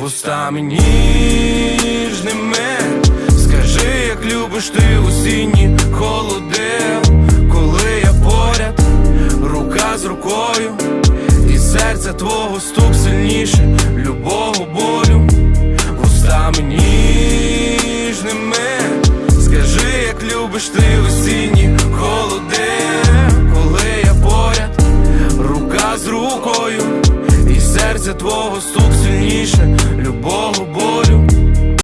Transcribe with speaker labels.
Speaker 1: вустами ніжними. Скажи, як любиш ти осінні холоди.